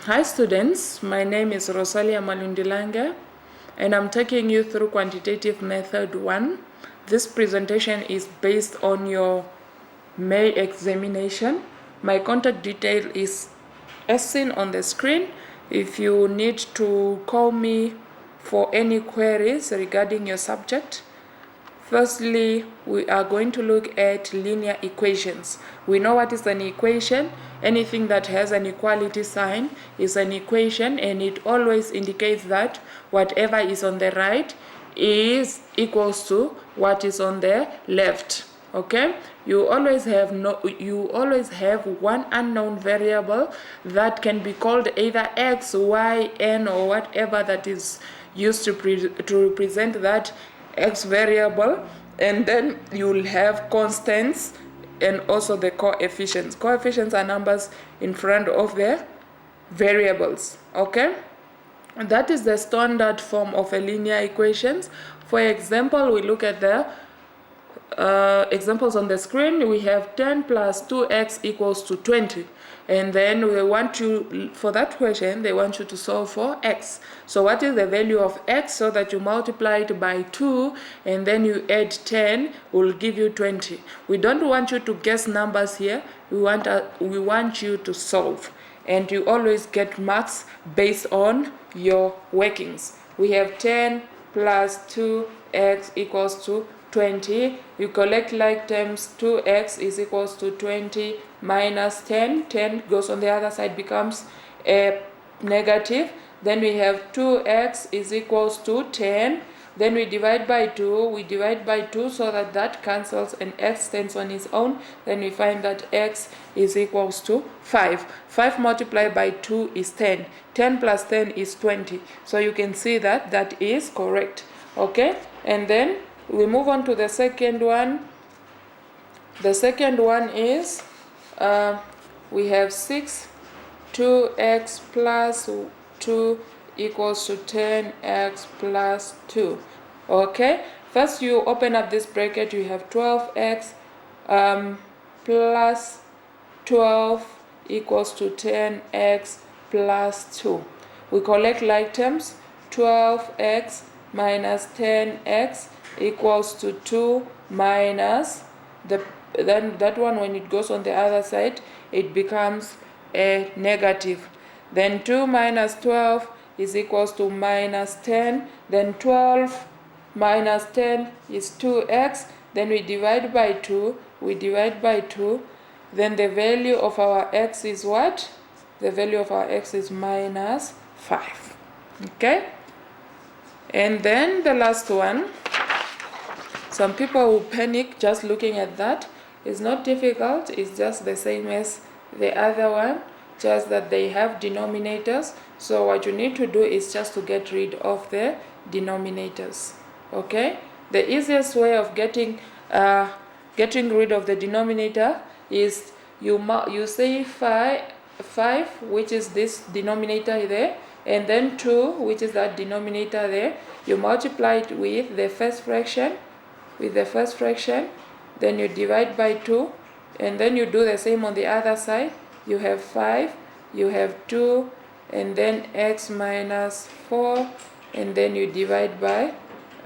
Hi students, my name is Rosalia Malundilange and I'm taking you through quantitative method 1. This presentation is based on your May examination. My contact detail is as seen on the screen. If you need to call me for any queries regarding your subject. Firstly, we are going to look at linear equations. We know what is an equation. Anything that has an equality sign is an equation, and it always indicates that whatever is on the right is equals to what is on the left. Okay, you always have one unknown variable that can be called either x, y, n, or whatever that is used to represent that x variable, and then you'll have constants and also the coefficients. Coefficients are numbers in front of the variables. Okay, that is the standard form of a linear equations. For example, we look at the examples on the screen. We have 10 plus 2x equals to 20, and then we want you, for that question they want you to solve for x. So what is the value of x, so that you multiply it by 2 and then you add 10 will give you 20. We don't want you to guess numbers here. We want you to solve, and you always get marks based on your workings. We have 10 plus 2x equals to 20. You collect like terms. 2x is equals to 20 minus 10. 10 goes on the other side, becomes a negative. Then we have 2x is equals to 10. Then we divide by 2. We divide by 2 so that that cancels and x stands on its own. Then we find that x is equals to 5. 5 multiplied by 2 is 10. 10 plus 10 is 20. So you can see that that is correct. Okay, and then we move on to the second one. The second one is we have 6. 2x plus 2 equals to 10x plus 2. Okay, first you open up this bracket. You have 12x plus 12 equals to 10x plus 2. We collect like terms. 12x minus 10x equals to 2 minus then that one, when it goes on the other side, it becomes a negative. Then 2 minus 12 is equals to minus 10. Then 12 minus 10 is 2x. Then we divide by 2. We divide by 2. Then the value of our x is what? The value of our x is minus 5. Okay? And then the last one. Some people will panic just looking at that. It's not difficult. It's just the same as the other one, just that they have denominators. So what you need to do is just to get rid of the denominators. Okay? The easiest way of getting rid of the denominator is you say 5, which is this denominator there, and then 2, which is that denominator there. You multiply it with the first fraction. Then you divide by 2, and then you do the same on the other side. You have 5, you have 2, and then x minus 4, and then you divide by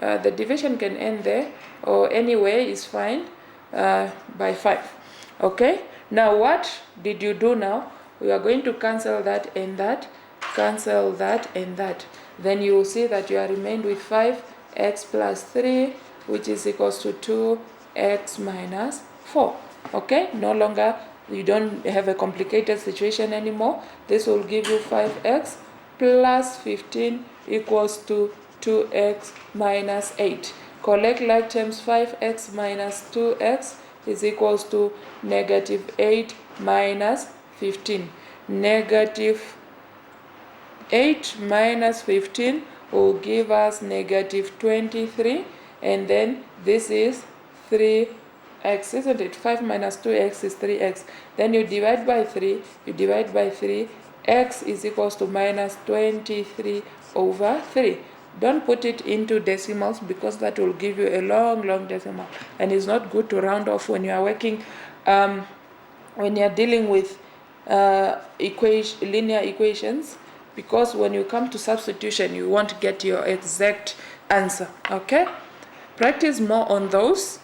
the division can end there, or anyway is fine, by 5. Okay, now what did you do now? We are going to cancel that and that, cancel that and that. Then you will see that you are remained with 5x plus 3, which is equals to 2x minus 4. Okay, no longer you don't have a complicated situation anymore. This will give you 5x plus 15 equals to 2x minus 8. Collect like terms. 5x minus 2x is equals to negative 8 minus 15. Negative 8 minus 15 will give us negative 23. And then this is 3x, isn't it? 5 minus 2x is 3x. Then you divide by 3. You divide by 3. X is equals to minus 23 over 3. Don't put it into decimals, because that will give you a long decimal. And it's not good to round off when you are working, when you are dealing with linear equations, because when you come to substitution you won't get your exact answer. Okay, practice more on those.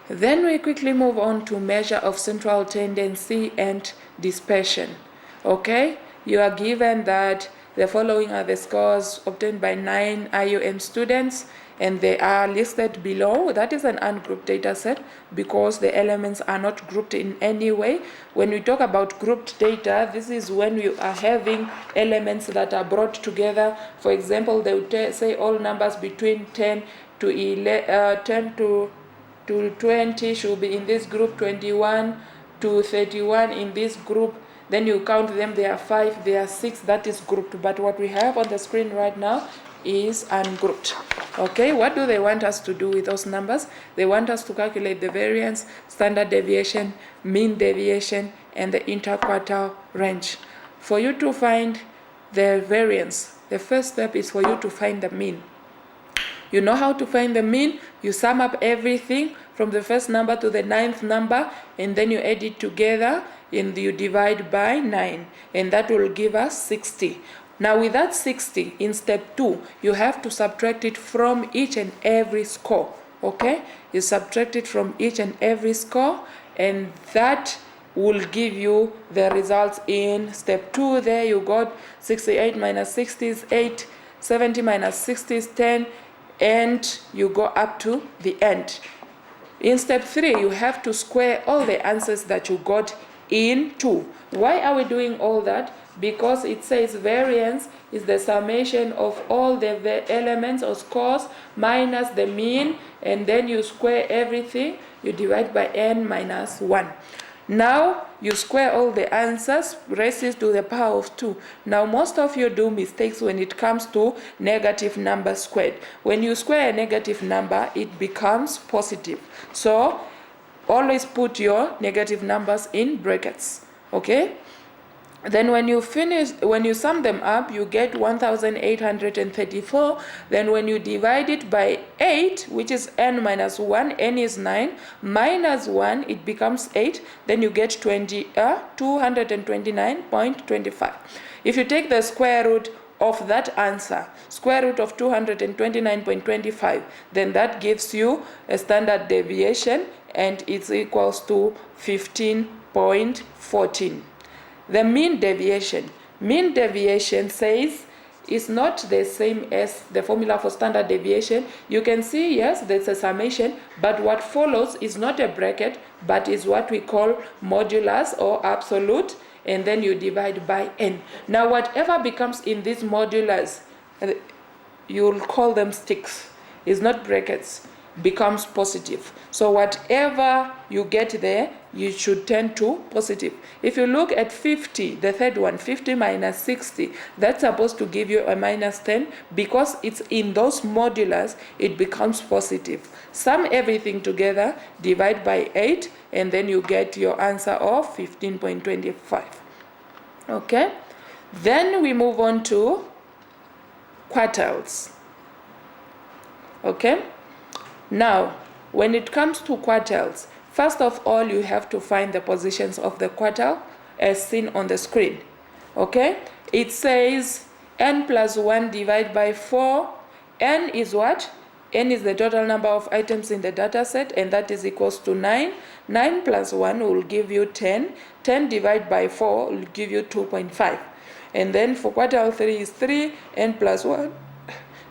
Then we quickly move on to measure of central tendency and dispersion. Okay, you are given that the following are the scores obtained by 9 IUM students, and they are listed below. That is an ungrouped data set because the elements are not grouped in any way. When we talk about grouped data, this is when you are having elements that are brought together. For example, they would say all numbers between 10 to 20 should be in this group, 21 to 31 in this group. Then you count them, there are 5, there are 6, that is grouped. But what we have on the screen right now is ungrouped. Okay, what do they want us to do with those numbers? They want us to calculate the variance, standard deviation, mean deviation, and the interquartile range. For you to find the variance, the first step is for you to find the mean. You know how to find the mean? You sum up everything from the first number to the 9th number, and then you add it together and you divide by 9, and that will give us 60. Now with that 60, in step 2, you have to subtract it from each and every score. Okay? You subtract it from each and every score, and that will give you the results in step 2. There you got 68 minus 60 is 8, 70 minus 60 is 10, and you go up to the end. In step 3, you have to square all the answers that you got in 2. Why are we doing all that? Because it says variance is the summation of all the elements or scores minus the mean, and then you square everything, you divide by n minus 1. Now you square all the answers, raises to the power of 2. Now most of you do mistakes when it comes to negative number squared. When you square a negative number, it becomes positive. So always put your negative numbers in brackets. Okay? Then when you sum them up, you get 1834. Then when you divide it by 8, which is n minus 1, n is 9, minus 1, it becomes 8. Then you get 229.25. If you take the square root of that answer, square root of 229.25, then that gives you a standard deviation, and it's equals to 15.14. The mean deviation. Mean deviation says it's not the same as the formula for standard deviation. You can see, yes, there's a summation, but what follows is not a bracket, but is what we call modulus or absolute, and then you divide by n. Now, whatever becomes in this modulus, you'll call them sticks. It's not brackets. Becomes positive. So whatever you get there, you should tend to positive. If you look at 50, the third one, 50 minus 60, that's supposed to give you a minus 10. Because it's in those modulus, it becomes positive. Sum everything together, divide by 8, and then you get your answer of 15.25. Okay? Then we move on to quartiles. Okay? Now, when it comes to quartiles, first of all, you have to find the positions of the quartile as seen on the screen. Okay? It says n plus 1 divided by 4. N is what? N is the total number of items in the data set, and that is equals to 9. 9 plus 1 will give you 10. 10 divided by 4 will give you 2.5. And then for quartile 3 is 3. N plus 1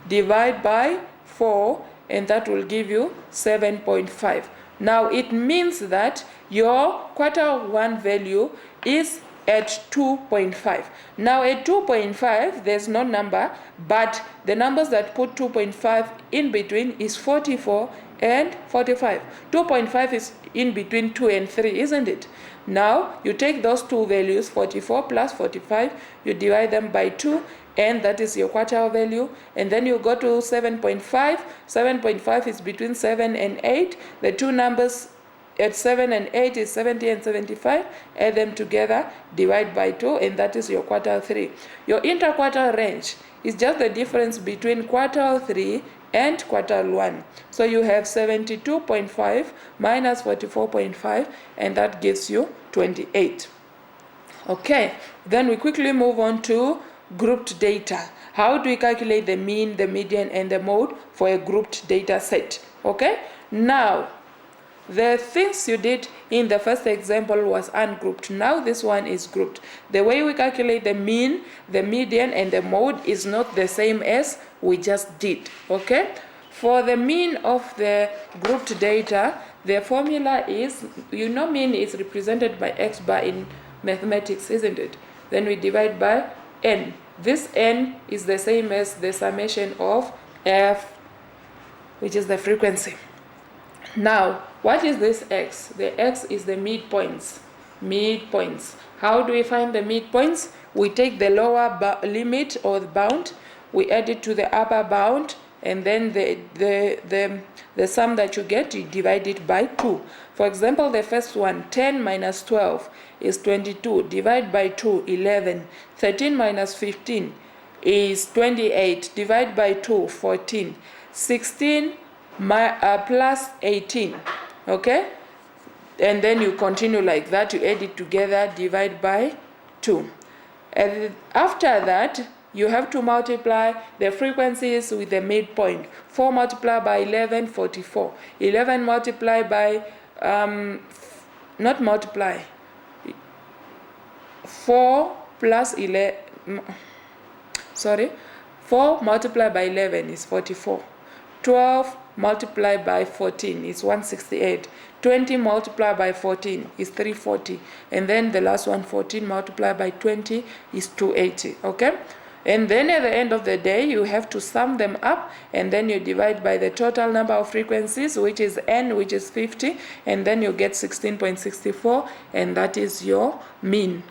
divide by 4. And that will give you 7.5. Now it means that your quartile 1 value is at 2.5. Now at 2.5, there's no number, but the numbers that put 2.5 in between is 44 and 45. 2.5 is in between 2 and 3, isn't it? Now you take those two values, 44 plus 45, you divide them by 2, and that is your quartile value. And then you go to 7.5. 7.5 is between 7 and 8. The two numbers at 7 and 8 is 70 and 75. Add them together, divide by 2, and that is your quartile 3. Your interquartile range is just the difference between quartile 3 and quartile 1. So you have 72.5 minus 44.5, and that gives you 28. Okay, then we quickly move on to grouped data. How do we calculate the mean, the median, and the mode for a grouped data set? Okay, now the things you did in the first example was ungrouped. Now this one is grouped. The way we calculate the mean, the median, and the mode is not the same as we just did. Okay, for the mean of the grouped data, the formula is, you know, mean is represented by x bar in mathematics, isn't it? Then we divide by n. This n is the same as the summation of f, which is the frequency. Now, what is this x? The x is the midpoints. Midpoints. How do we find the midpoints? We take the lower limit or the bound, we add it to the upper bound, and then the sum that you get, you divide it by 2. For example, the first one, 10 minus 12 is 22. Divide by 2, 11. 13 minus 15 is 28. Divide by 2, 14. 16 plus 18. Okay? And then you continue like that. You add it together, divide by 2. And after that, you have to multiply the frequencies with the midpoint. 4 multiplied by 11, 44. 11 multiplied by, not multiply, 4 plus 11, sorry, 4 multiplied by 11 is 44. 12 multiplied by 14 is 168. 20 multiplied by 14 is 340. And then the last one, 14 multiplied by 20 is 280. Okay? And then at the end of the day, you have to sum them up, and then you divide by the total number of frequencies, which is n, which is 50, and then you get 16.64, and that is your mean.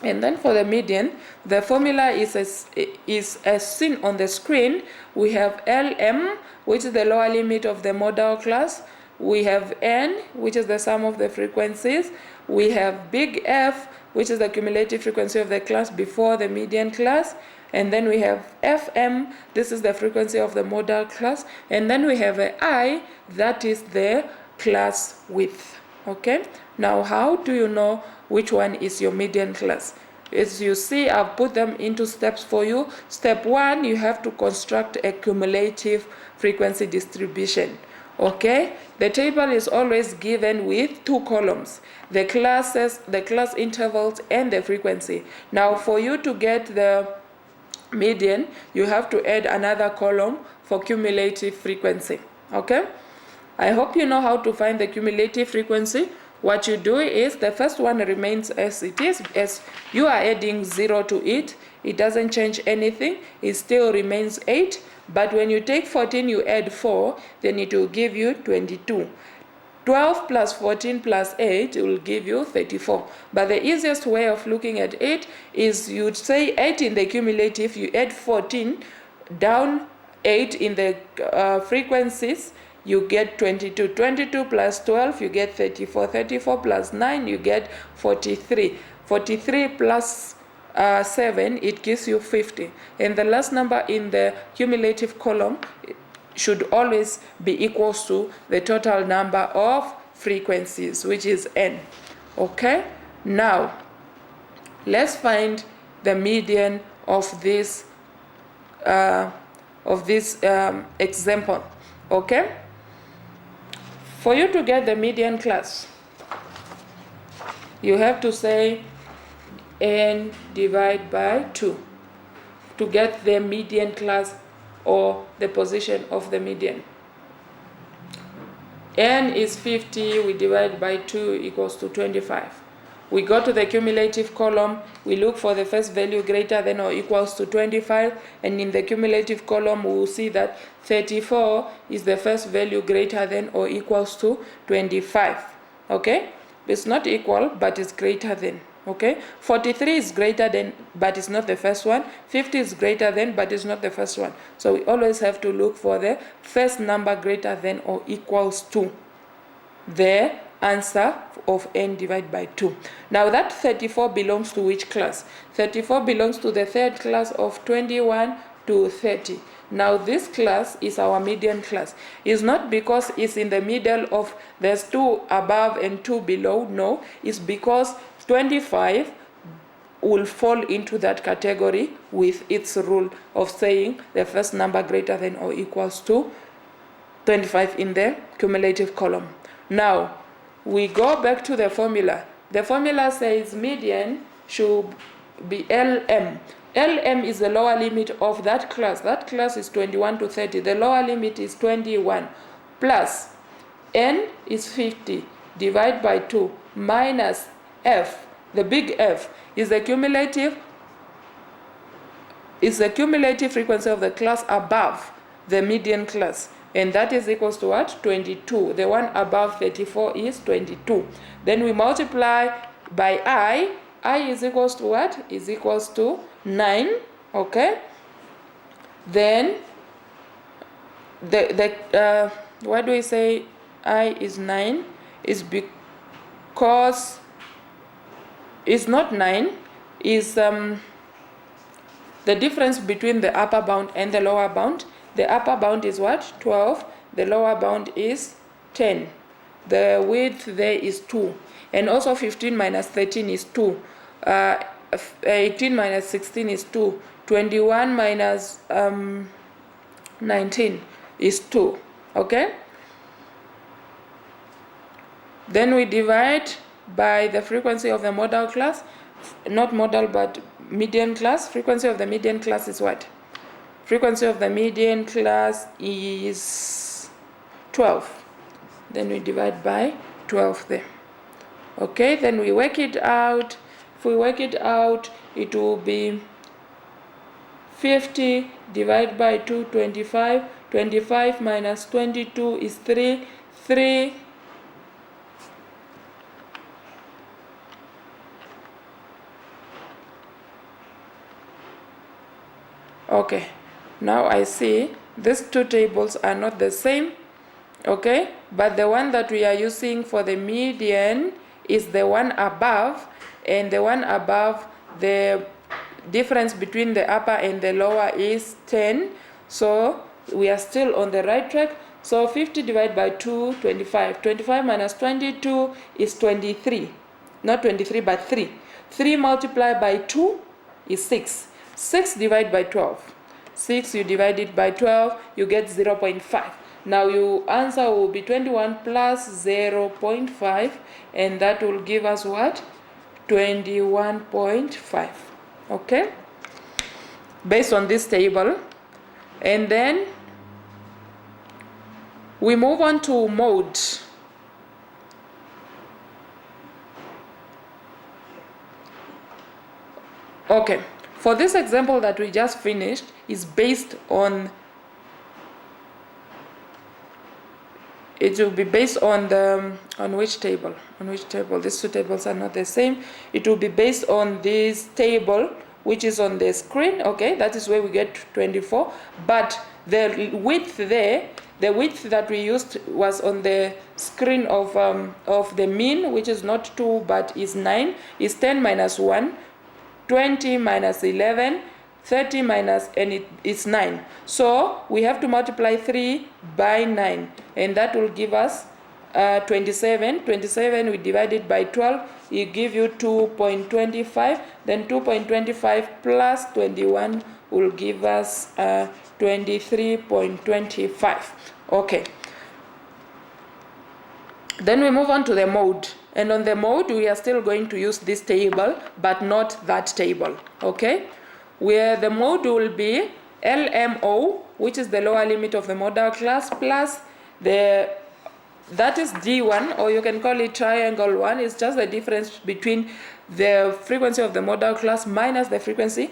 And then for the median, the formula is as seen on the screen. We have Lm, which is the lower limit of the modal class. We have n, which is the sum of the frequencies. We have big F, which is the cumulative frequency of the class before the median class. And then we have Fm, this is the frequency of the modal class. And then we have a I, that is the class width. Okay? Now, how do you know which one is your median class? As you see, I've put them into steps for you. Step 1, you have to construct a cumulative frequency distribution. Okay? The table is always given with 2 columns, the classes, the class intervals, and the frequency. Now, for you to get the median, you have to add another column for cumulative frequency. Okay? I hope you know how to find the cumulative frequency. What you do is, the first one remains as it is. As you are adding 0 to it, it doesn't change anything. It still remains 8. But when you take 14, you add 4, then it will give you 22. 12 plus 14 plus 8 will give you 34. But the easiest way of looking at it is, you'd say 8 in the cumulative, you add 14, down 8 in the frequencies, you get 22. 22 plus 12, you get 34. 34 plus 9, you get 43. 43 plus 7, it gives you 50. And the last number in the cumulative column should always be equals to the total number of frequencies, which is n. Okay? Now, let's find the median of this example. Okay? For you to get the median class, you have to say n divided by 2 to get the median class, or the position of the median. N is 50, we divide by 2 equals to 25. We go to the cumulative column, we look for the first value greater than or equals to 25, and in the cumulative column we will see that 34 is the first value greater than or equals to 25. Okay? It's not equal, but it's greater than. Okay, 43 is greater than, but it's not the first one. 50 is greater than, but it's not the first one. So we always have to look for the first number greater than or equals to the answer of n divided by 2. Now that 34 belongs to which class? 34 belongs to the third class of 21 to 30. Now this class is our median class. It's not because it's in the middle of, there's 2 above and 2 below. No, it's because 25 will fall into that category with its rule of saying the first number greater than or equals to 25 in the cumulative column. Now, we go back to the formula. The formula says median should be LM. LM is the lower limit of that class. That class is 21 to 30. The lower limit is 21 plus N is 50 divided by 2 minus F. The big F is the cumulative frequency of the class above the median class. And that is equals to what? 22. The one above 34 is 22. Then we multiply by I. I is equals to what? Is equals to 9. Okay. Then why do we say I is 9? Is because it's not 9. Is the difference between the upper bound and the lower bound. The upper bound is what? 12. The lower bound is 10. The width there is 2. And also 15 minus 13 is 2. 18 minus 16 is 2. 21 minus 19 is 2. Okay? Then we divide by the frequency of the modal class. Not modal, but median class. Frequency of the median class is what? Frequency of the median class is 12. Then we divide by 12 there. Okay, then we work it out. If we work it out, it will be 50 divided by 2, 25. 25 minus 22 is 3. 3. Okay. Now I see these two tables are not the same, okay? But the one that we are using for the median is the one above, and the one above, the difference between the upper and the lower is 10. So we are still on the right track. So 50 divided by 2, 25. 25 minus 22 is 23. Not 23, but 3. 3 multiplied by 2 is 6. 6 divided by 12. 6, you divide it by 12, you get 0.5. Now your answer will be 21 plus 0.5, and that will give us what? 21.5. Okay? Based on this table. And then we move on to mode. Okay. For this example that we just finished is based on, it will be based on the, on which table? On which table? These two tables are not the same. It will be based on this table, which is on the screen, okay? That is where we get 24. But the width there, the width that we used was on the screen of the mean, which is not 2, but is 9, is 10 minus 1. 20 minus 11, 30 minus, and it is 9. So we have to multiply 3 by 9, and that will give us 27. 27 we divide it by 12, it give you 2.25. Then 2.25 plus 21 will give us 23.25. Okay. Then we move on to the mode. And on the mode, we are still going to use this table, but not that table, okay? Where the mode will be LMO, which is the lower limit of the modal class, plus that is D1, or you can call it triangle 1. It's just the difference between the frequency of the modal class minus the frequency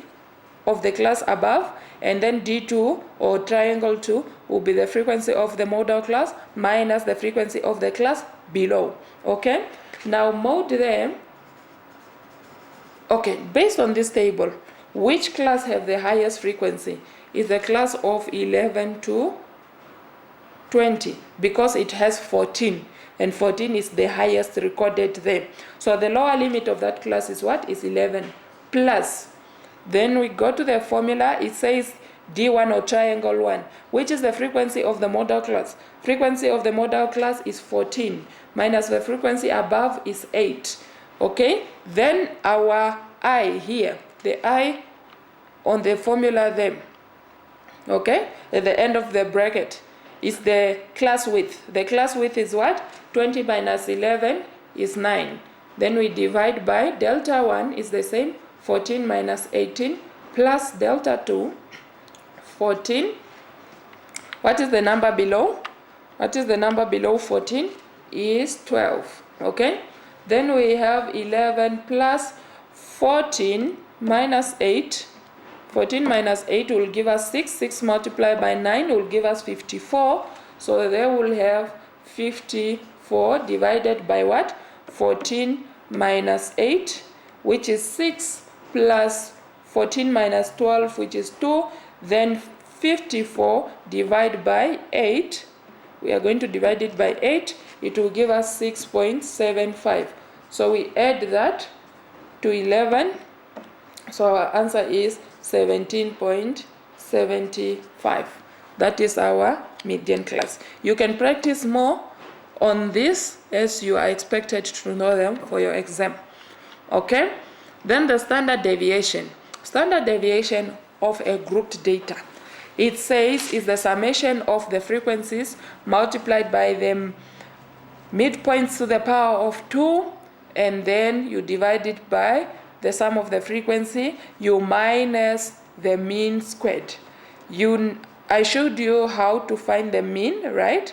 of the class above, and then D2, or triangle 2, will be the frequency of the modal class minus the frequency of the class below, okay? Now mode there, okay, based on this table, which class have the highest frequency? Is the class of 11 to 20, because it has 14, and 14 is the highest recorded there. So the lower limit of that class is what? Is 11 plus. Then we go to the formula, it says D1 or triangle 1, which is the frequency of the modal class. Frequency of the modal class is 14, minus the frequency above is 8. Okay? Then our I here, the I on the formula there, okay, at the end of the bracket is the class width. The class width is what? 20 minus 11 is 9. Then we divide by delta 1 is the same, 14 minus 18 plus delta 2, 14. What is the number below? What is the number below 14? Is 12, okay? Then we have 11 plus 14 minus 8. 14 minus 8 will give us 6. 6 multiplied by 9 will give us 54. So there will have 54 divided by what? 14 minus 8, which is 6, plus 14 minus 12, which is 2. Then 54 divided by 8. We are going to divide it by 8. It will give us 6.75. So we add that to 11. So our answer is 17.75. That is our median class. You can practice more on this as you are expected to know them for your exam. Okay? Then the standard deviation. Standard deviation of a grouped data. It says is the summation of the frequencies multiplied by the midpoints to the power of 2, and then you divide it by the sum of the frequency, you minus the mean squared. I showed you how to find the mean, right?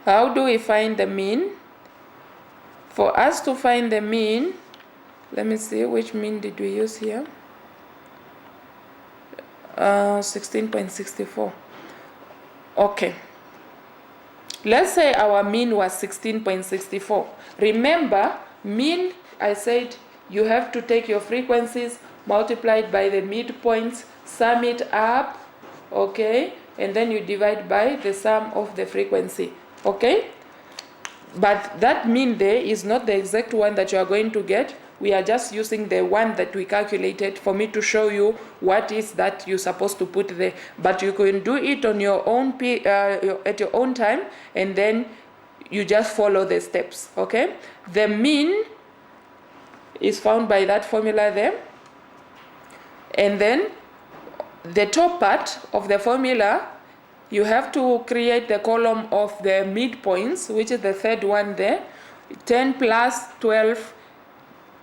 How do we find the mean? For us to find the mean, let me see, which mean did we use here? 16.64. Okay. Let's say our mean was 16.64. Remember, mean, I said you have to take your frequencies multiplied by the midpoints, sum it up, okay, and then you divide by the sum of the frequency, okay? But that mean there is not the exact one that you are going to get. We are just using the one that we calculated for me to show you what is that you're supposed to put there. But you can do it on your own at your own time, and then you just follow the steps, okay? The mean is found by that formula there. And then the top part of the formula, you have to create the column of the midpoints, which is the third one there. 10 plus 12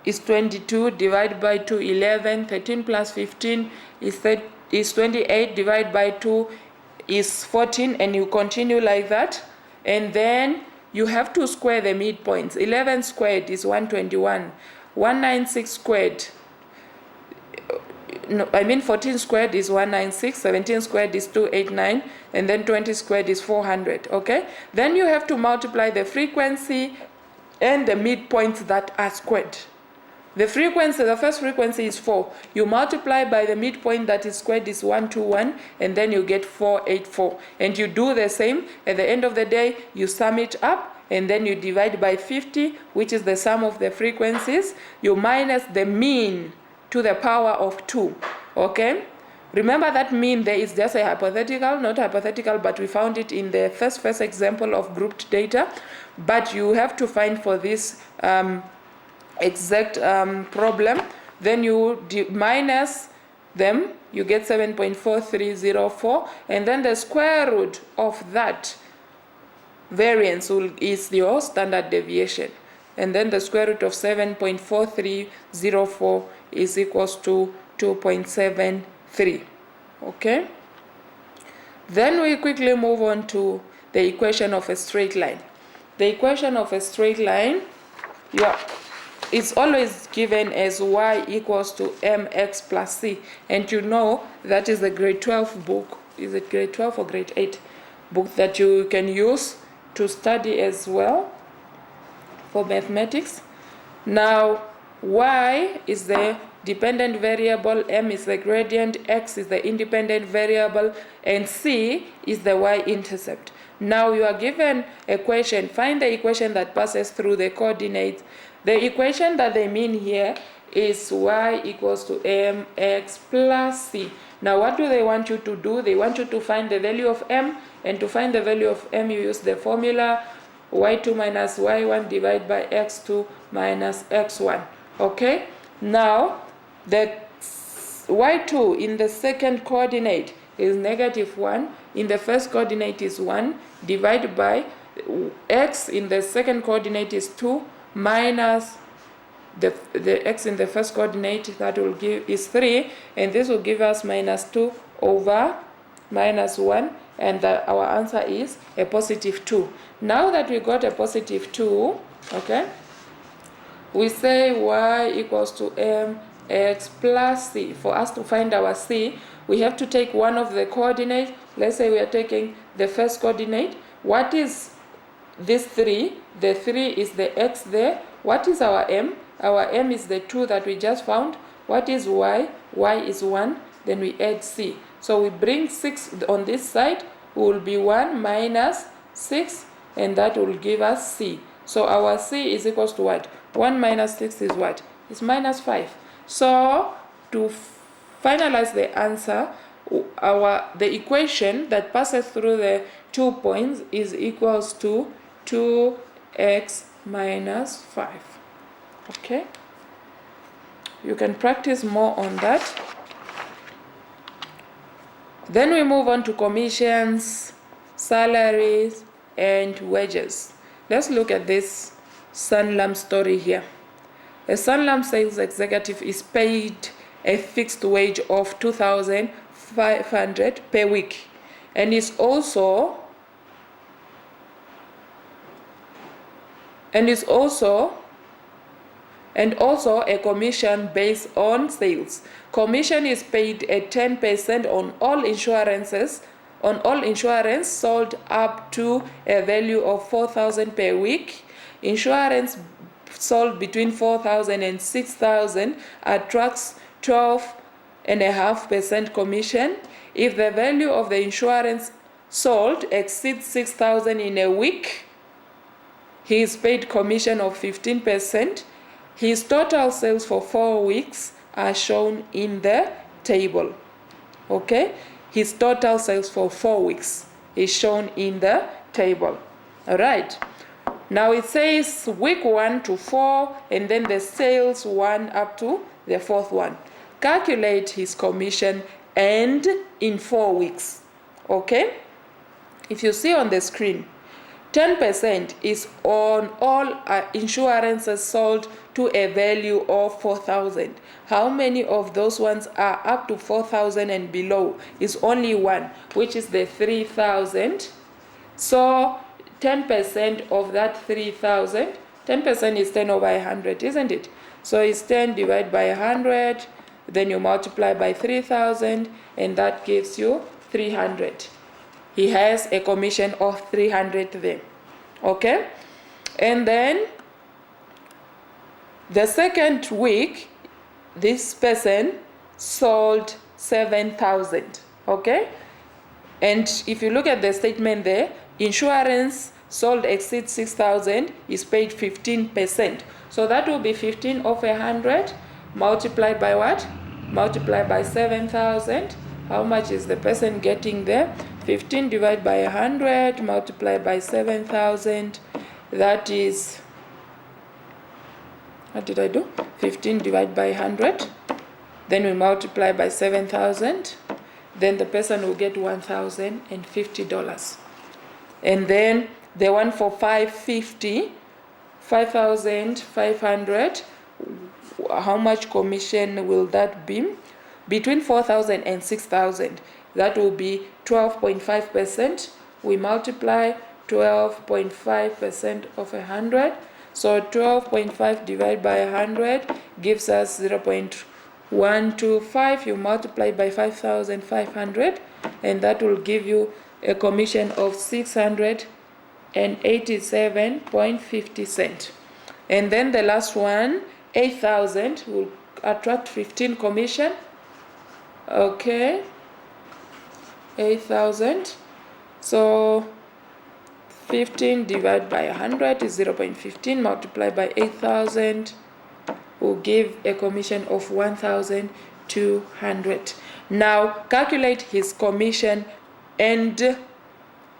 is 22, divided by 2, 11. 13 plus 15 is 28, divided by 2 is 14, and you continue like that. And then you have to square the midpoints. 11 squared is 121. 196 squared, no, I mean 14 squared is 196, 17 squared is 289, and then 20 squared is 400, okay? Then you have to multiply the frequency and the midpoints that are squared. The frequency, the first frequency is 4. You multiply by the midpoint that is squared is 121, and then you get 484. And you do the same. At the end of the day, you sum it up, and then you divide by 50, which is the sum of the frequencies. You minus the mean to the power of 2, okay? Remember that mean there is just a hypothetical, not hypothetical, but we found it in the first example of grouped data. But you have to find for this exact problem, then you minus them, you get 7.4304, and then the square root of that variance is your standard deviation, and then the square root of 7.4304 is equals to 2.73, okay? Then we quickly move on to the equation of a straight line. The equation of a straight line, it's always given as y equals to mx plus c, and you know that is the grade 12 book. Is it grade 12 or grade 8 book that you can use to study as well for mathematics? Now, y is the dependent variable, m is the gradient, x is the independent variable, and c is the y-intercept. Now you are given an equation. Find the equation that passes through the coordinates. The equation that they mean here is y equals to mx plus c. Now what do they want you to do? They want you to find the value of m, and to find the value of m you use the formula y2 minus y1 divided by x2 minus x1. Okay, now the y2 in the second coordinate is -1, in the first coordinate is 1, divided by x in the second coordinate is 2 minus the x in the first coordinate, that will give is 3, and this will give us -2 over -1, and our answer is a +2. Now that we got a +2, okay, we say y equals to mx plus c. For us to find our c, we have to take one of the coordinates. Let's say we are taking the first coordinate. What is this 3? The 3 is the x there. What is our m? Our m is the 2 that we just found. What is y? Y is 1. Then we add c. So we bring 6 on this side. Will be 1 minus 6, and that will give us c. So our c is equals to what? 1 minus 6 is what? It's -5. So to finalize the answer, the equation that passes through the 2 points is equals to 2x minus 5. Okay, you can practice more on that. Then we move on to commissions, salaries, and wages. Let's look at this Sanlam story here. A Sanlam sales executive is paid a fixed wage of 2,500 per week, and is also a commission based on sales. Commission is paid at 10% on all insurance sold up to a value of 4,000 per week. Insurance sold between 4,000 and 6,000 attracts 12.5% commission. If the value of the insurance sold exceeds 6,000 in a week, he is paid commission of 15%. His total sales for 4 weeks are shown in the table. Okay, his total sales for 4 weeks is shown in the table. All right. Now it says week 1 to 4, and then the sales 1 up to the 4th one. Calculate his commission and in 4 weeks. Okay, if you see on the screen, 10% is on all insurances sold to a value of 4,000. How many of those ones are up to 4,000 and below? Is only one, which is the 3,000. So 10% of that 3,000, 10% is 10 over 100, isn't it? So it's 10 divided by 100, then you multiply by 3,000, and that gives you 300. He has a commission of 300 there. Okay, and then the second week, this person sold 7,000. Okay, and if you look at the statement there, insurance sold exceeds 6,000 is paid 15%. So that will be 15 of 100 multiplied by what? Multiplied by 7,000. How much is the person getting there? 15 divided by 100 multiplied by 7,000. That is, what did I do? 15 divided by 100. Then we multiply by 7,000. Then the person will get $1,050. And then the one for 5,500. How much commission will that be? Between 4,000 and 6,000. That will be 12.5%. We multiply 12.5% of 100. So 12.5 divided by 100 gives us 0.125. You multiply by 5,500, and that will give you a commission of 687.50 cents. And then the last one, 8,000, will attract 15 commission. Okay, 8,000. So 15 divided by 100 is 0.15 multiplied by 8,000 will give a commission of 1,200. Now calculate his commission and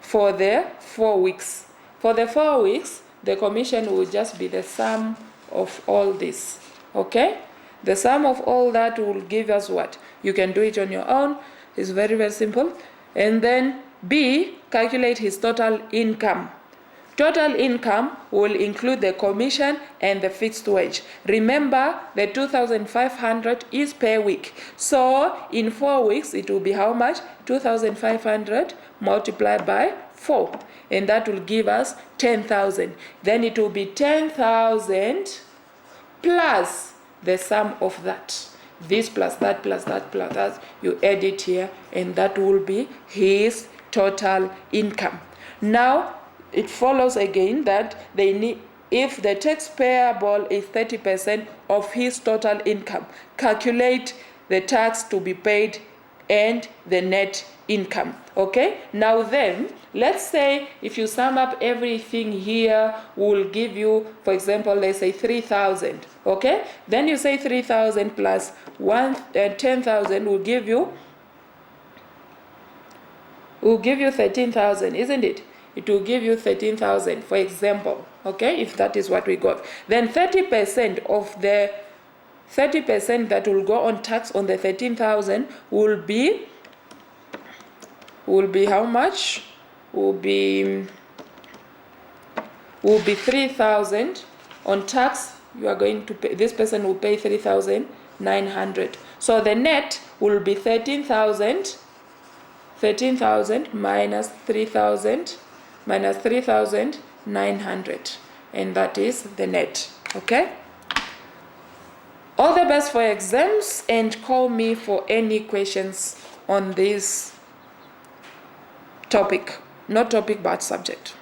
for the 4 weeks. For the 4 weeks, the commission will just be the sum of all this, okay? The sum of all that will give us what? You can do it on your own. It's very, very simple. And then B, calculate his total income. Total income will include the commission and the fixed wage. Remember, the 2,500 is per week. So in 4 weeks, it will be how much? 2,500 multiplied by 4. And that will give us 10,000. Then it will be 10,000 plus the sum of that. This plus that plus that plus that. You add it here, and that will be his total income. Now, it follows again that they need, if the tax payable is 30% of his total income, calculate the tax to be paid and the net income. Okay, now then, let's say if you sum up everything here, will give you, for example, let's say 3,000. Okay, then you say 3,000 plus 10,000 will give you 13,000, isn't it? It will give you 13,000, for example, okay, if that is what we got. Then 30% of the 30% that will go on tax on the 13,000 will be how much? Will be 3,000 on tax. You are going to pay, this person will pay 3,900. So the net will be 13,000 minus 3,000 minus 3,900, and that is the net. Okay, all the best for exams, and call me for any questions on this topic, not topic but subject.